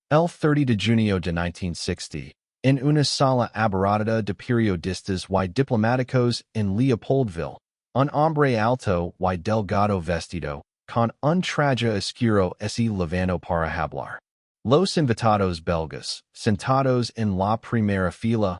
El 30 de junio de 1960, en una sala abarrotada de periodistas y diplomáticos en Leopoldville, un hombre alto y delgado vestido, con un traje oscuro se levantó para hablar. Los invitados belgas, sentados en la primera fila,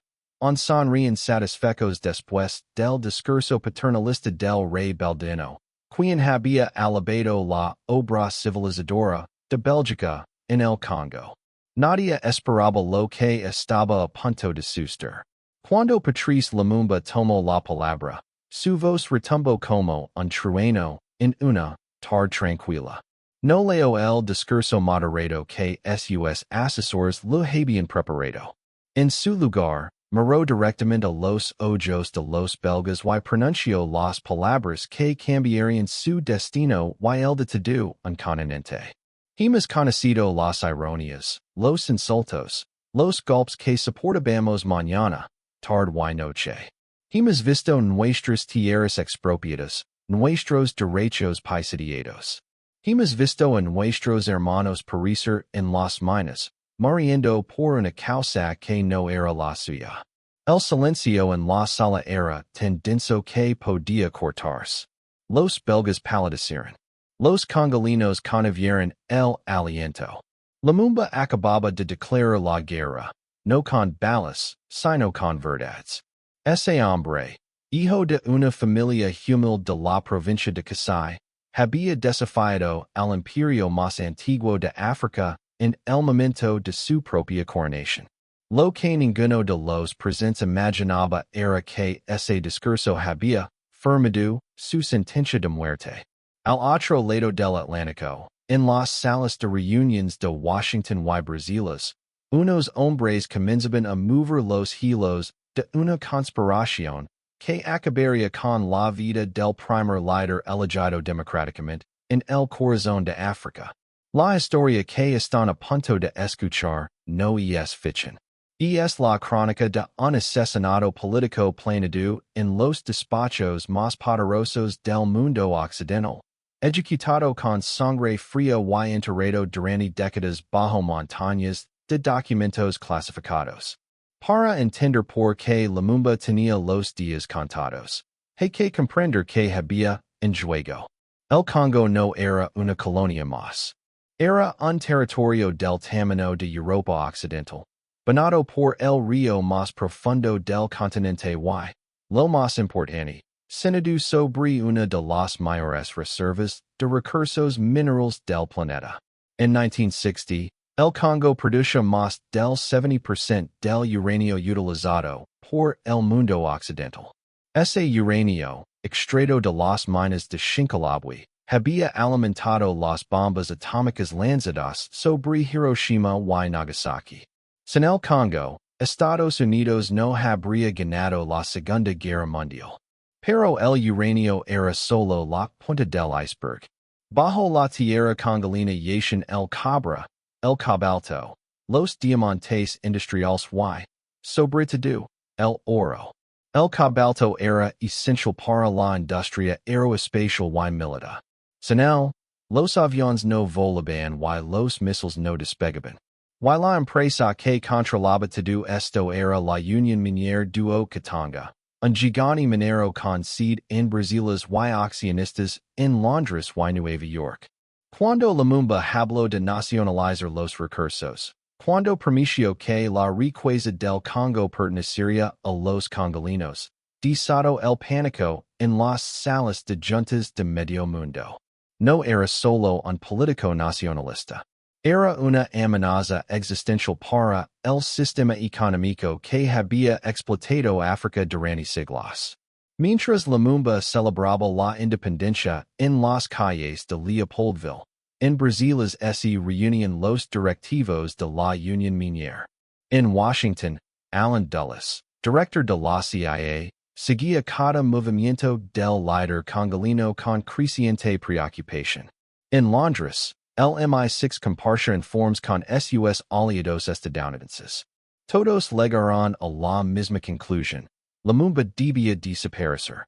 sonríen satisfechos después del discurso paternalista del rey Baldino, quien había alabado la obra civilizadora de Bélgica en el Congo. Nadie esperaba lo que estaba a punto de suceder. Cuando Patrice Lumumba tomó la palabra, su voz retumbó como un trueno en una tarde tranquila. No leo el discurso moderado que sus asesores lo habían preparado. En su lugar, miró directamente a los ojos de los belgas y pronunció las palabras que cambiarían su destino y el de todo un continente. Hemos conocido las ironías, los insultos, los golpes que soportamos mañana, tarde y noche. Hemos visto nuestras tierras expropiadas, nuestros derechos pisoteados. Hemos visto a nuestros hermanos perecer en las minas, muriendo por una causa que no era la suya. El silencio en la sala era tan denso que podía cortarse. Los belgas palidecieron. Los congolinos conmovieron el aliento. Lumumba acababa de declarar la guerra, no con balas, sino con verdades. Ese hombre, hijo de una familia humilde de la provincia de Kasai, había desafiado al imperio más antiguo de África en el momento de su propia coronación. Lo que ninguno de los presentes imaginaba era que ese discurso había firmado su sentencia de muerte. Al otro lado del Atlántico, en las salas de reuniones de Washington y Bruselas, unos hombres comenzaban a mover los hilos de una conspiración que acabaría con la vida del primer líder elegido democráticamente en el corazón de África. La historia que están a punto de escuchar no es ficción. Es la crónica de un asesinato político planeado en los despachos más poderosos del mundo occidental, ejecutado con sangre fría y enterrado durante décadas bajo montañas de documentos clasificados. Para entender por qué Lumumba tenía los días contados, hay que comprender que había en juego. El Congo no era una colonia más. Era un territorio del tamaño de Europa Occidental, bañado por el río más profundo del continente y, lo más importante, senado sobre una de las mayores reservas de recursos minerales del planeta. En 1960, el Congo produce más del 70% del uranio utilizado por el mundo occidental. Ese uranio, extraído de las minas de Shinkalabwe, había alimentado las bombas atómicas lanzadas sobre Hiroshima y Nagasaki. Sin el Congo, Estados Unidos no habría ganado la Segunda Guerra Mundial. Pero el uranio era solo la punta del iceberg. Bajo la tierra congolina yacen el cobre, el cobalto, los diamantes industriales y, sobre todo, el oro. El cobalto era esencial para la industria aeroespacial y militar. Sin él, los aviones no volaban y los misiles no despegaban. Y la empresa que controlaba todo esto era la Unión Minera do Katanga, un gigante minero con sede en Brasiles y accionistas en Londres y Nueva York. Cuando Lumumba habló de nacionalizar los recursos, cuando prometió que la riqueza del Congo pertenecería a los congolinos, desató el pánico en las salas de juntas de medio mundo. No era solo un político nacionalista. Era una amenaza existencial para el sistema económico que había explotado África durante siglos. Mientras Lumumba celebraba la independencia en las calles de Leopoldville, en Brasiles se reunían los directivos de la Unión Minera. En Washington, Alan Dulles, director de la CIA, seguía cada movimiento del líder congolino con creciente preocupación. En Londres, el MI6 compartía informes con sus aliados estadounidenses. Todos llegaron a la misma conclusión. Lumumba debía desaparecer.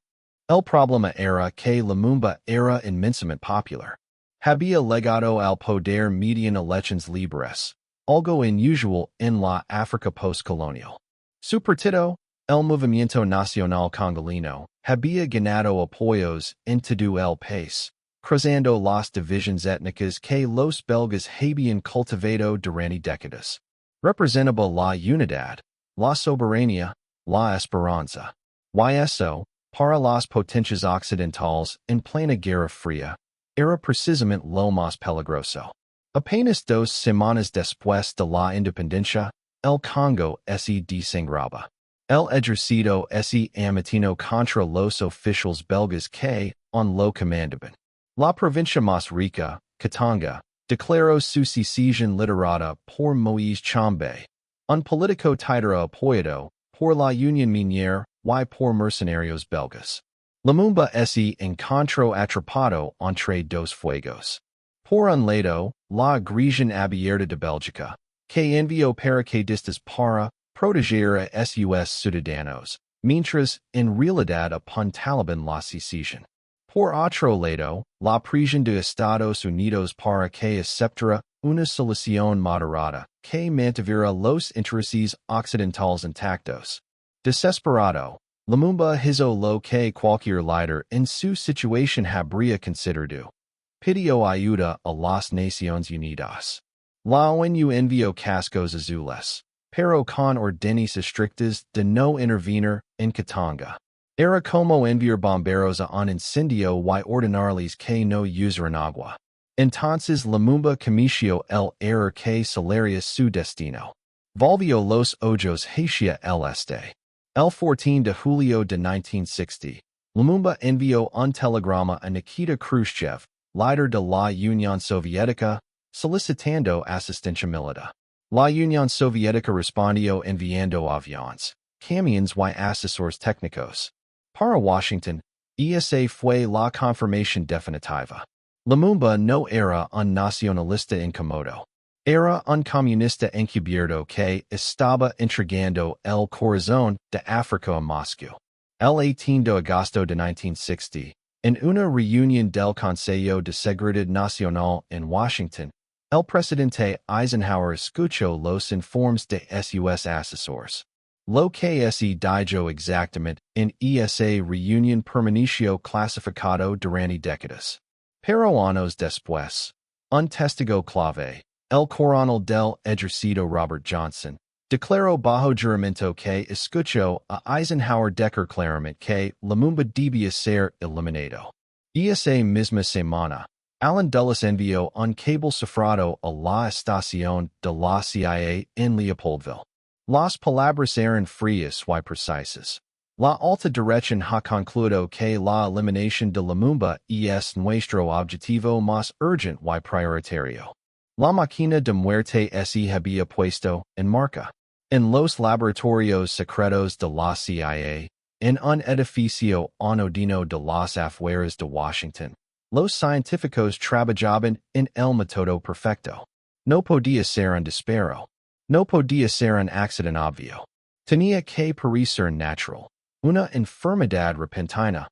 El problema era que Lumumba era inmensamente popular. Había llegado al poder mediante elecciones libres, algo inusual en la África postcolonial. Su partido, el Movimiento Nacional Congolino, había ganado apoyos en todo el país, cruzando las divisiones étnicas que los belgas habían cultivado durante décadas. Representaba la unidad, la soberanía, la esperanza. Y eso, para las potencias occidentales en plena Guerra Fría, era precisamente lo más peligroso. Apenas 2 semanas después de la independencia, el Congo se desangraba. El ejército se amotinó contra los oficiales belgas que, en lo comandaban. La provincia más rica, Katanga, declaró su secesión liderada por Moïse Tshombe, un político titera apoyado por la Unión Minière y por mercenarios belgas. Lumumba se encontró atrapado entre dos fuegos. Por un lado, la agresión abierta de Bélgica, que envió paracaidistas para proteger a sus ciudadanos, mientras en realidad apuntalaban la secesión. Por otro lado, la presión de Estados Unidos para que aceptara una solución moderada que mantuviera los intereses occidentales intactos. Desesperado, Lumumba hizo lo que cualquier líder en su situación habría considerado. Pidió ayuda a las Naciones Unidas. La ONU envió cascos azules, pero con órdenes estrictas de no intervenir en Katanga. Era como enviar bomberos a un incendio y ordenarles que no usaran agua. Entonces Lumumba cometió el error que salaria su destino. Volvió los ojos hacia el este. El 14 de julio de 1960, Lumumba envió un telegrama a Nikita Khrushchev, líder de la Unión Soviética, solicitando asistencia militar. La Unión Soviética respondió enviando aviones, camiones y asesores técnicos. Para Washington, esa fue la confirmación definitiva. Lumumba no era un nacionalista incómodo. Era un comunista encubierto que estaba entregando el corazón de África a Moscú. El 18 de agosto de 1960, en una reunión del Consejo de Seguridad Nacional en Washington, el presidente Eisenhower escuchó los informes de sus asesores. Lo que se dijo exactamente en esa reunión permaneció clasificado durante décadas. Pero años después, un testigo clave, el coronel del ejército Robert Johnson, declaró bajo juramento que escuchó a Eisenhower declarar claramente que Lumumba debía ser eliminado. Esa misma semana, Alan Dulles envió un cable cifrado a la estación de la CIA en Leopoldville. Las palabras eran frías y precisas. La alta dirección ha concluido que la eliminación de Lumumba es nuestro objetivo más urgente y prioritario. La máquina de muerte se había puesto en marcha. En los laboratorios secretos de la CIA, en un edificio anodino de las afueras de Washington, los científicos trabajaban en el método perfecto. No podía ser un disparo. No podía ser un accidente obvio. Tenía que parecer natural. Una enfermedad repentina.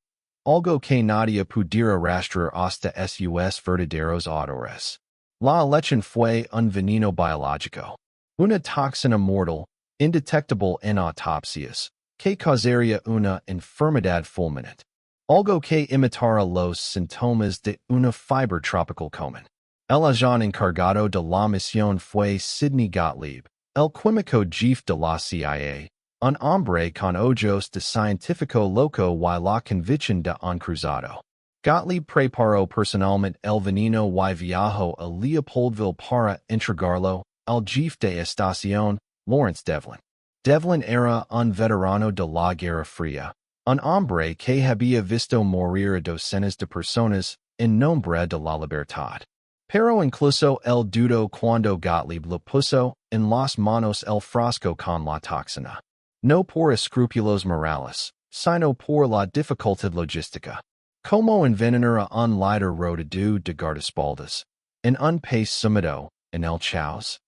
Algo que nadie pudiera rastrear hasta sus verdaderos autores. La elección fue un veneno biológico. Una toxina mortal, indetectable en autopsias, que causaría una enfermedad fulminante. Algo que imitara los síntomas de una fiebre tropical común. El agente encargado de la misión fue Sidney Gottlieb, el químico jefe de la CIA, un hombre con ojos de científico loco y la convicción de un cruzado. Gottlieb preparó personalmente el veneno y viajó a Leopoldville para entregarlo al jefe de estación, Lawrence Devlin. Devlin era un veterano de la Guerra Fría, un hombre que había visto morir a docenas de personas en nombre de la libertad. Pero incluso él dudó cuando Gottlieb lo puso en las manos el frasco con la toxina. No por escrúpulos morales, sino por la dificultad logística. Como envenenar a un líder rodado de guardaespaldas, en un país sumido en el caos.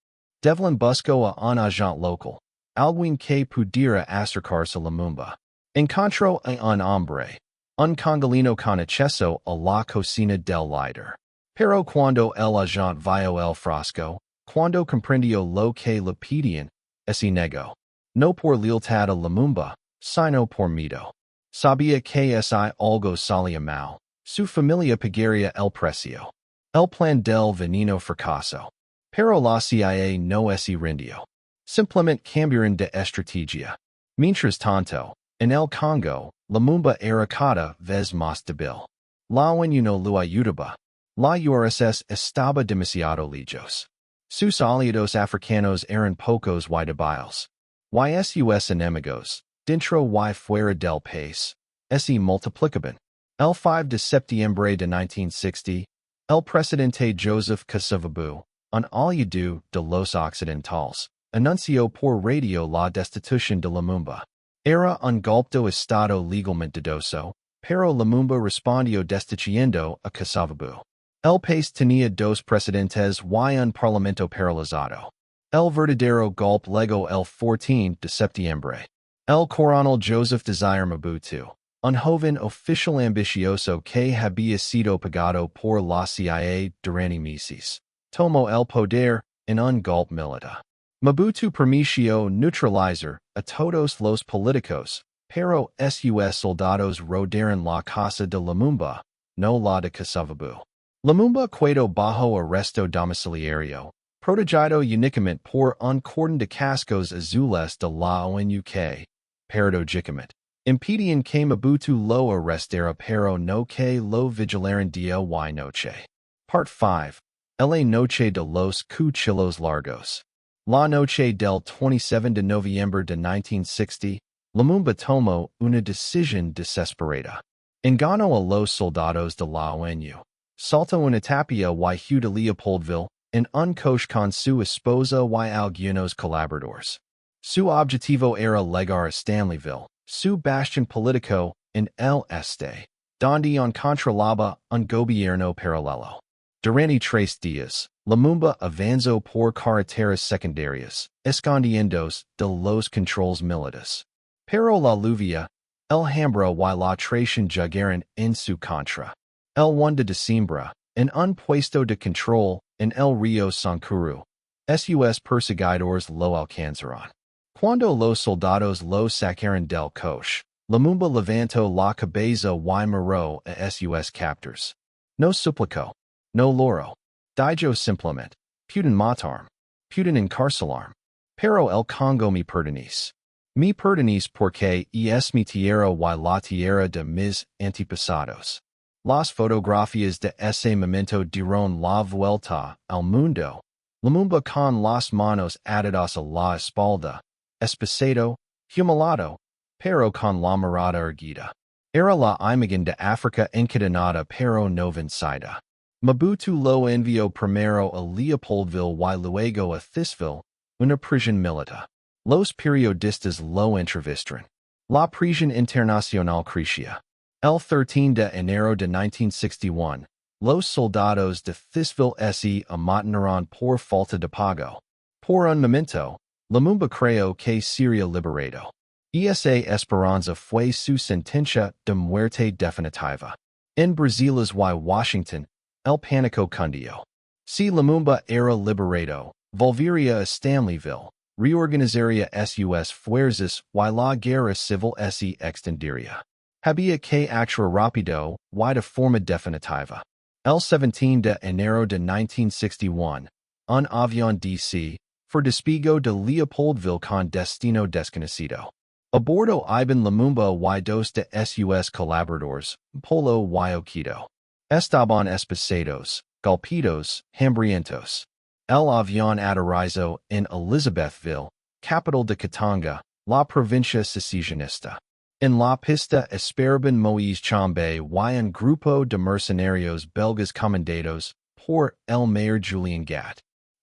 Devlin buscó a un agente local, alguien que pudiera acercarse a Lumumba. Encontró a un hombre, un congolino con acceso a la cocina del líder. Pero cuando el agente vio el frasco, Cuando comprendió lo que le pedían, ese negó. No por lealtad a Lumumba, sino por miedo. Sabía que si algo salía mal, su familia pagaría el precio. El plan del veneno fracaso. Pero la CIA no se rindió. Simplemente cambiaron de estrategia. Mientras tanto, en el Congo, Lumumba era cada vez más débil. La ONU no lo ayudaba. La URSS estaba demasiado lejos. Sus aliados africanos eran pocos y débiles. Sus enemigos, dentro y fuera del país, se multiplicaban. El 5 de septiembre de 1960, el presidente Joseph Kasavubu, un aliado de los occidentales, anunció por radio la destitución de Lumumba. Era un golpe de estado legalmente dudoso, pero Lumumba respondió destituyendo a Kasavubu. El país tenía dos presidentes y un parlamento paralizado. El verdadero golpe llegó el 14 de septiembre. El coronel Joseph Desire Mobutu, un joven oficial ambicioso que había sido pagado por la CIA durante meses, tomó el poder en un golpe militar. Mobutu permitió neutralizar a todos los políticos, pero sus soldados rodearon la casa de Lumumba, no la de Kasavubu. Lumumba quedó bajo arresto domiciliario, protegido únicamente por un cordón de cascos azules de la ONU que, paradójicamente, impedían que Mobutu lo arrestara pero no que lo vigilaran día y noche. Part 5. La noche de los cuchillos largos. La noche del 27 de noviembre de 1960, Lumumba tomó una decisión desesperada. Engañó a los soldados de la ONU. Saltó una tapia y huyó de Leopoldville, en un coche con su esposa y algunos colaboradores. Su objetivo era llegar a Stanleyville, su bastión político, en el este, donde controlaba un gobierno paralelo. Durante 3 días, Lumumba avanzó por carreteras secundarias, escondiéndose de los controles militares. Pero la lluvia, el hambre y la traición llegaron en su contra. El 1 de diciembre, en un puesto de control, en el río Sankuru, sus perseguidores lo alcanzaron. Cuando los soldados lo sacaron del coche, Lumumba levantó la cabeza y miró a sus captors. No suplicó. No loro. Dijo simplemente, pueden matarme. Pueden encarcelarme. Pero el Congo me pertenece. Me pertenece porque es mi tierra y la tierra de mis antepasados. Las fotografías de ese momento dieron la vuelta al mundo. Lumumba con las manos atadas a la espalda, espesado, humillado, pero con la mirada erguida. Era la imagen de África encadenada pero no vencida. Mobutu lo envió primero a Leopoldville y luego a Thisville, una prisión militar. Los periodistas lo entrevistaron. La prisión internacional crecía. El 13 de enero de 1961, los soldados de Thisville se amotonaron por falta de pago. Por un momento, Lumumba creyó que sería liberado. Esa esperanza fue su sentencia de muerte definitiva. En Brasiles y Washington, el pánico cundió. Si Lumumba era liberado, volvería a Stanleyville, reorganizaría sus fuerzas y la guerra civil se extendería. Había que actuar rápido y de forma definitiva. El 17 de enero de 1961, un avión DC fue despegó de Leopoldville con destino desconocido. A bordo iban Lumumba y 2 de sus colaboradores, Polo y Oquito. Estaban espesados, golpeados, hambrientos. El avión aterrizó en Elizabethville, capital de Katanga, la provincia secesionista. En la pista esperaban Moïse Chambe y un grupo de mercenarios belgas comandados por el mayor Julien Gat.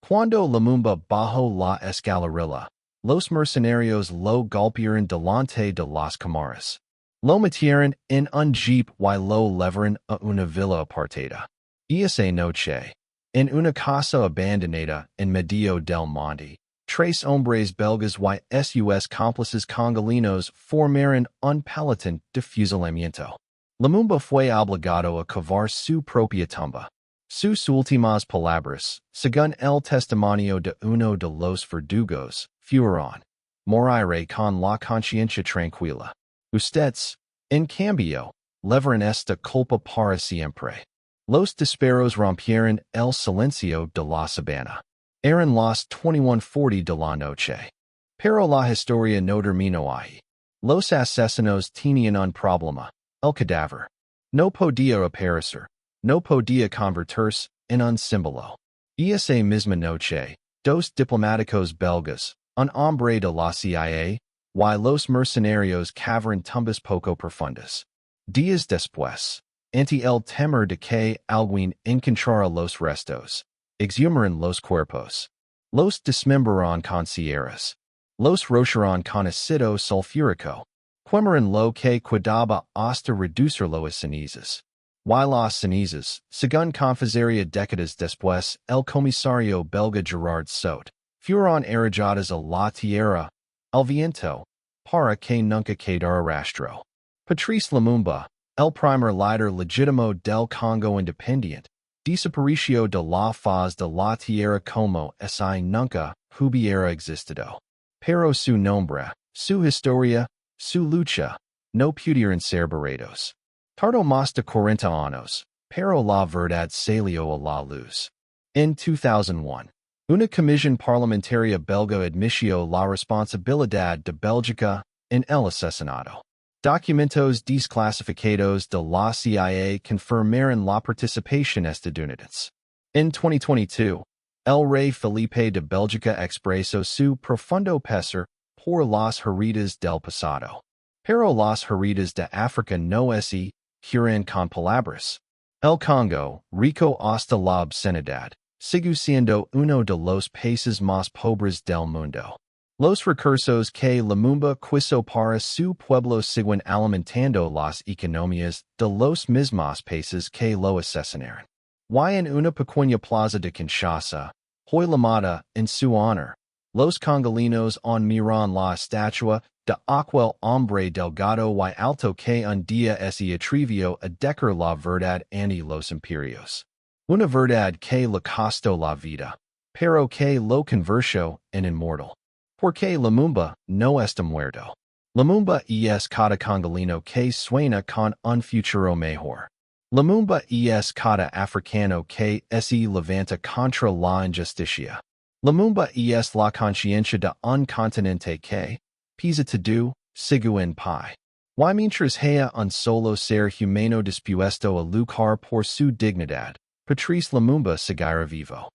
Cuando Lumumba bajó la escalerilla, los mercenarios lo golpearon delante de las cámaras. Lo metieron en un jeep y lo llevaron a una villa apartada. Esa noche, en una casa abandonada en medio del monte, 3 hombres belgas y sus cómplices congolinos formaron un pelotón de fusilamiento. Lumumba fue obligado a cavar su propia tumba. Sus últimas palabras, según el testimonio de uno de los verdugos, fueron, moriré con la conciencia tranquila. Ustedes, en cambio, levaron esta culpa para siempre. Los disparos rompieron el silencio de la sabana. Eran las 21:40 de la noche. Pero la historia no terminó ahí. Los asesinos tenían un problema. El cadáver no podía aparecer, no podía convertirse en un símbolo. Y esa misma noche, dos diplomáticos belgas, un hombre de la CIA, y los mercenarios cavaron tumbas poco profundas. Días después, ante el temor de que alguien encontrara los restos, exhumaron los cuerpos. Los desmembraron con sierras. Los rocharon con ácido sulfúrico. Quemaron lo que quedaba hasta reducirlo a cenizas. Y las cenizas, según confesaría décadas después, el comisario belga Gerard Sot, fueron arrojadas a la tierra, al viento, para que nunca quedara rastro. Patrice Lumumba, el primer líder legítimo del Congo independiente, desapareció de la faz de la tierra como si nunca hubiera existido. Pero su nombre, su historia, su lucha, no pudieron ser borrados. Tardó más de 40 años, pero la verdad salió a la luz. En 2001, una comisión parlamentaria belga admitió la responsabilidad de Bélgica en el asesinato. Documentos desclasificados de la CIA confirmaron la participación estadounidense. En 2022, el rey Felipe de Bélgica expresó su profundo pesar por las heridas del pasado. Pero las heridas de África no se curan con palabras. El Congo, rico hasta la obscenidad, sigue siendo uno de los países más pobres del mundo. Los recursos que Lumumba quiso para su pueblo siguen alimentando las economías de los mismos países que lo asesinaron. Y en una pequeña plaza de Kinshasa, hoy llamada en su honor, los congolinos admiran la estatua de aquel hombre delgado y alto que un día se atrevió a decir la verdad ante los imperios. Una verdad que le costó la vida, pero que lo convirtió en inmortal. Porque Lumumba no está muerto. Lumumba es cada congolino que sueña con un futuro mejor. Lumumba es cada africano que se levanta contra la injusticia. Lumumba es la conciencia de un continente que, pisa todo, sigue en pie. Y mientras haya un solo ser humano dispuesto a luchar por su dignidad, Patrice Lumumba seguirá vivo.